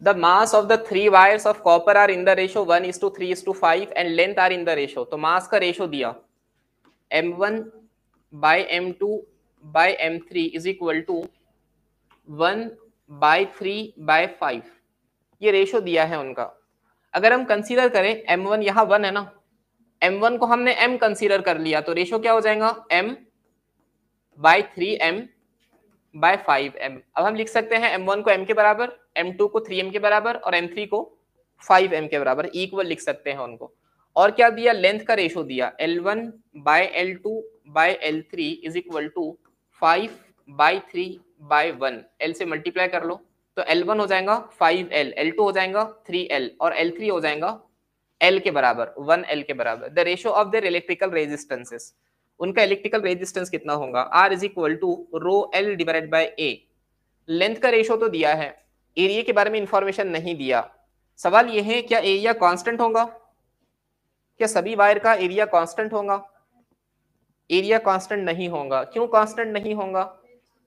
The mass of the 3 wires of copper are in the ratio 1:3:5 and length are in the ratio. तो मास का ratio दिया m1 by m2 by m3 is equal to 1/3/5. ये ratio दिया है उनका. अगर हम कंसीडर करें m1 यहाँ 1 है ना, m1 को हमने m कंसीडर कर लिया तो रेशो क्या हो जाएगा m/3m/5m. अब हम लिख सकते हैं m1 को m के बराबर, m2 को 3m के बराबर और m3 को 5m के बराबर, इक्वल लिख सकते हैं उनको. और क्या दिया, लेंथ का रेशो दिया L1/L2/L3 is equal to 5/3/1. L से मल्टीप्लाई कर लो तो L1 हो जाएगा 5L, L2 हो जाएगा 3L और L3 हो जाएगा L के बराबर 1L के बराबर. The ratio of their electrical resistances, उनका इलेक्ट्रिकल रेजिस्टेंस कितना होगा, R is equal to rho L divided by A. Length का रेशो तो दिया है, एरिया के बारे में इंफॉर्मेशन नहीं दिया. सवाल यह है क्या एरिया कांस्टेंट होगा, क्या सभी वायर का एरिया कांस्टेंट होगा. एरिया कांस्टेंट नहीं होगा. क्यों कांस्टेंट नहीं होगा,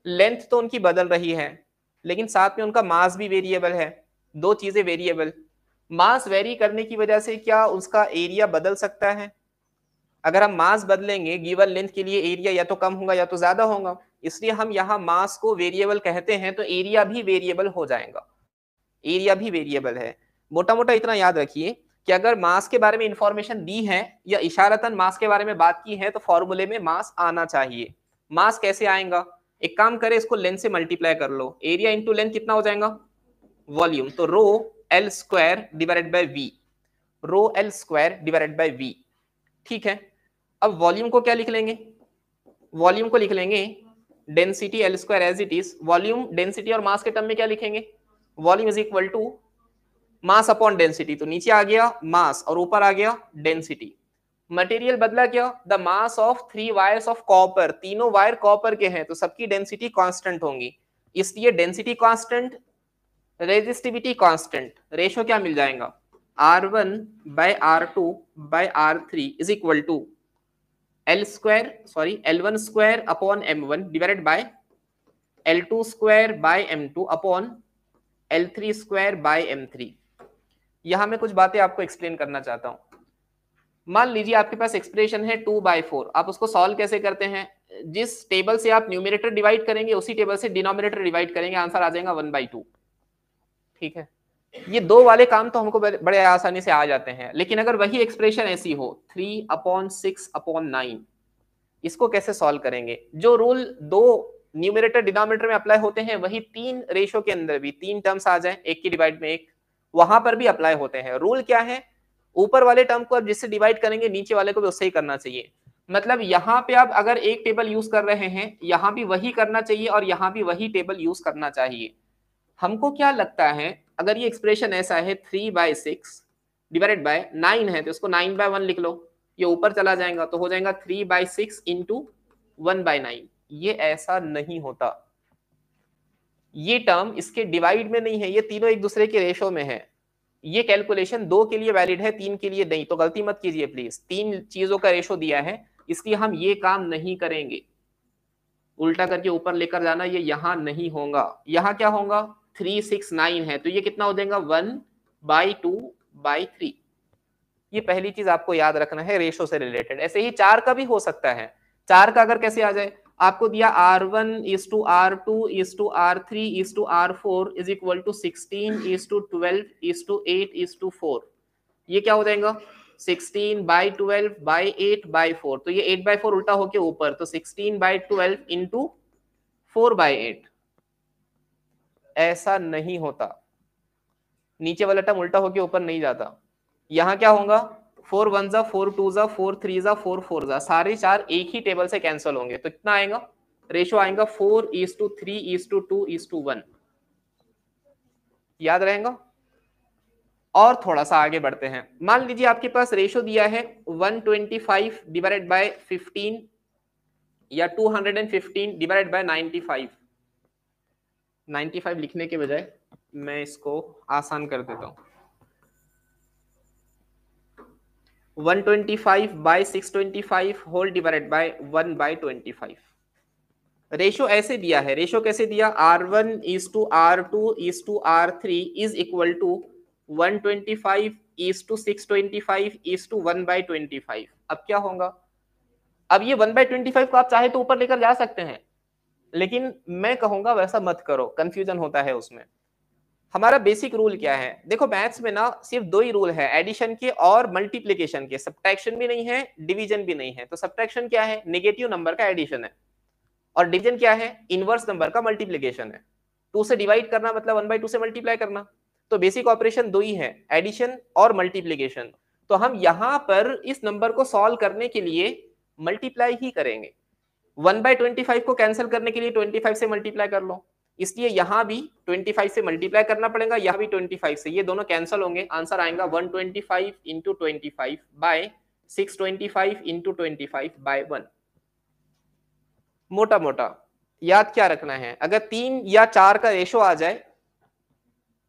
लेंथ तो उनकी बदल रही है लेकिन साथ में उनका मास भी वेरिएबल है. दो चीजें वेरिएबल, मास वेरी करने की वजह से क्या उसका एरिया बदल सकता है. अगर हम मास बदलेंगे गिवन लेंथ के लिए एरिया या तो कम होगा या तो ज्यादा होगा, इसलिए हम यहाँ मास को वेरिएबल कहते हैं तो एरिया भी वेरिएबल हो जाएगा. एरिया भी वेरिएबल है. मोटा मोटा इतना याद रखिए कि अगर मास के बारे में इंफॉर्मेशन दी है या इशारतन मास के बारे में बात की है तो फॉर्मूले में मास आना चाहिए. मास कैसे आएगा, एक काम करे इसको लेंथ से मल्टीप्लाई कर लो, एरिया इंटू लेंथ कितना हो जाएगा, वॉल्यूम. तो rho L square divided by V, rho L square divided by V. ठीक है, अब वॉल्यूम को क्या लिख लेंगे, वॉल्यूम को लिख लेंगे density L square as it is. Volume density और मास के टर्म में क्या लिखेंगे, volume is equal to mass upon density. तो नीचे आ गया मास और ऊपर आ गया डेंसिटी. मटेरियल बदला क्या, the mass of 3 wires of copper, तीनों वायर कॉपर के हैं तो सबकी डेंसिटी कांस्टेंट होंगी, इसलिए density constant, resistivity constant. Ratio क्या मिल जाएगा, R1/R2/R3 is equal to L1 square upon M1 divided by L2 square by M2 upon L3 square by M3. यहां मैं कुछ बातें आपको एक्सप्लेन करना चाहता हूं. मान लीजिए आपके पास एक्सप्रेशन है 2/4, आप उसको सॉल्व कैसे करते हैं, जिस टेबल से आप न्यूमरेटर डिवाइड करेंगे उसी टेबल से डिनोमिनेटर डिवाइड करेंगे, आंसर आ जाएगा 1/2. ठीक है, ये दो वाले काम तो हमको बड़े आसानी से आ जाते हैं. लेकिन अगर वही एक्सप्रेशन ऐसी हो 3/6/9, इसको कैसे सॉल्व करेंगे. जो रूल दो न्यूमरेटर डिनोमिनेटर में अप्लाई होते हैं वही तीन रेशो के अंदर भी, तीन टर्म्स आ जाए एक की डिवाइड में एक, वहां पर भी अप्लाई होते हैं. रूल क्या है, ऊपर वाले टर्म को अब जिससे डिवाइड करेंगे नीचे वाले को भी उससे ही करना चाहिए. मतलब यहाँ पे आप अगर एक टेबल यूज कर रहे हैं यहाँ भी वही करना चाहिए और यहाँ भी वही टेबल यूज करना चाहिए. हमको क्या लगता है, अगर ये एक्सप्रेशन ऐसा है 3/6 डिवाइडेड बाय 9 है तो इसको 9/1 लिख लो, ये ऊपर चला जाएगा तो हो जाएगा 3/6 इंटू 1/9. ये ऐसा नहीं होता, ये टर्म इसके डिवाइड में नहीं है, ये तीनों एक दूसरे के रेशो में है. ये कैलकुलेशन 2 के लिए वैलिड है, 3 के लिए नहीं. तो गलती मत कीजिए प्लीज, 3 चीजों का रेशो दिया है इसलिए हम ये काम नहीं करेंगे. उल्टा करके ऊपर लेकर जाना ये यहां नहीं होगा. यहां क्या होगा, 3 6 9 है तो ये कितना हो जाएगा 1/2/3. ये पहली चीज आपको याद रखना है रेशो से रिलेटेड. ऐसे ही 4 का भी हो सकता है. 4 का अगर कैसे आ जाए, आपको दिया R1:R2:R3:R4 इज इक्वल टू 16:12:8:4. ये क्या हो जाएगा 16/12/8/4. तो ये 8/4 उल्टा होके ऊपर, तो 16/12 इंटू 4/8. ऐसा नहीं होता, नीचे वाला टर्म उल्टा होके ऊपर नहीं जाता. यहां क्या होगा 4 1 जा 4 2 जा 4 3 जा 4 4 जा, सारे चार एक ही टेबल से कैंसिल होंगे तो कितना आएगा, रेशो आएगा 4:3:2:1. याद रहेगा. और थोड़ा सा आगे बढ़ते हैं. मान लीजिए आपके पास रेशो दिया है 125 डिवाइडेड बाय 15 या 215 डिवाइडेड बाय 95. 95 लिखने के बजाय मैं इसको आसान कर देता हूं, 125/625 होल डिवाइडेड बाय 1/25. रेशो ऐसे दिया है, रेशो कैसे दिया, R1:R2:R3 इज इक्वल टू 125:625:1/25। अब क्या होगा, अब ये 1/25 को आप चाहे तो ऊपर लेकर जा सकते हैं, लेकिन मैं कहूंगा वैसा मत करो, कंफ्यूजन होता है उसमें। हमारा बेसिक रूल क्या है, देखो मैथ्स में ना सिर्फ दो ही रूल है, एडिशन के और मल्टीप्लिकेशन के, सब्ट्रैक्शन भी नहीं है, डिवीजन भी नहीं है। तो सब्ट्रैक्शन क्या है, नेगेटिव नंबर का एडिशन है, और डिवीजन क्या है, इनवर्स नंबर का मल्टीप्लिकेशन है। 2 से डिवाइड करना मतलब 1/2 से मल्टीप्लाई करना। तो बेसिक ऑपरेशन दो ही है, एडिशन और मल्टीप्लिकेशन। तो हम यहां पर इस नंबर को सॉल्व करने के लिए मल्टीप्लाई ही करेंगे। 1/25 को कैंसिल करने के लिए 25 से मल्टीप्लाई कर लो, इसलिए यहां भी 25 से मल्टीप्लाई करना पड़ेगा, यहां भी 25 से, ये दोनों कैंसिल होंगे, आंसर आएगा 125 इंटू 25 बाय 625 इंटू 25 बाय 1। मोटा मोटा याद क्या रखना है, अगर 3 या 4 का रेशो आ जाए,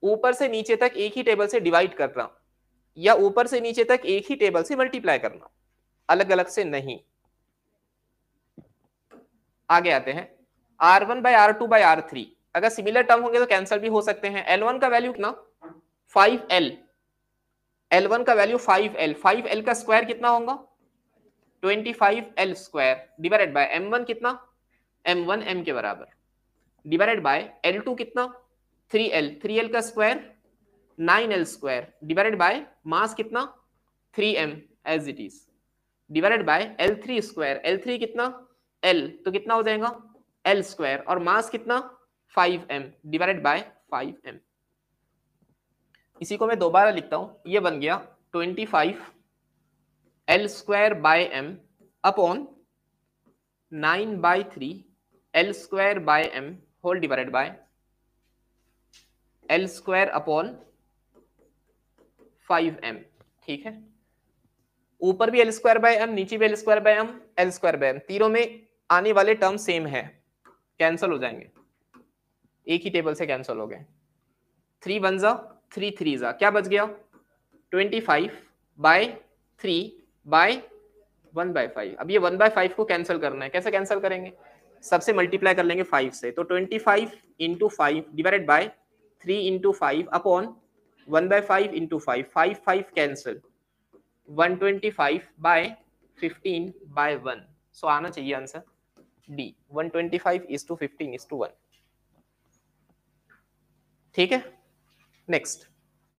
ऊपर से नीचे तक एक ही टेबल से डिवाइड करना, या ऊपर से नीचे तक एक ही टेबल से मल्टीप्लाई करना, अलग अलग से नहीं। आगे आते हैं, R1/R2/R3 अगर सिमिलर टर्म होंगे तो कैंसिल भी हो सकते हैं। L1 का वैल्यू कितना, 5L, L1 का वैल्यू 5L, 5L का स्क्वायर कितना होगा, 25L square, divided bye M1 कितना, M1 M के बराबर, डिवाइडेड बाय L2 कितना, 3L, 3L का square 9L square, divided by mass कितना 3M as it is, divided by L3 square, L3 कितना L, तो कितना हो जाएगा L स्क्वायर, और मास कितना 5M, डिवाइडेड बाय 5M। इसी को मैं दोबारा लिखता हूं, ये बन गया 25L square by M upon 9/3 L square by M whole divided by L square upon 5M। ठीक है, ऊपर भी L स्क्वायर बाय M, नीचे भी L square by M, L square by M, तीनों में आने वाले टर्म सेम है, कैंसिल हो जाएंगे, एक ही टेबल से कैंसिल हो गए। 3 1 जा 3 3 जा, क्या बच गया 25/3/1/5। अब ये 1/5 को कैंसिल करना है, कैसे कैंसिल करेंगे, सबसे मल्टीप्लाई कर लेंगे 5 से, तो 25 into 5 divided by 3 into 5 upon 1/5 into 5, 5 5 cancel, 125/15/1। सो आना चाहिए आंसर डी, 125:15:1। ठीक है, नेक्स्ट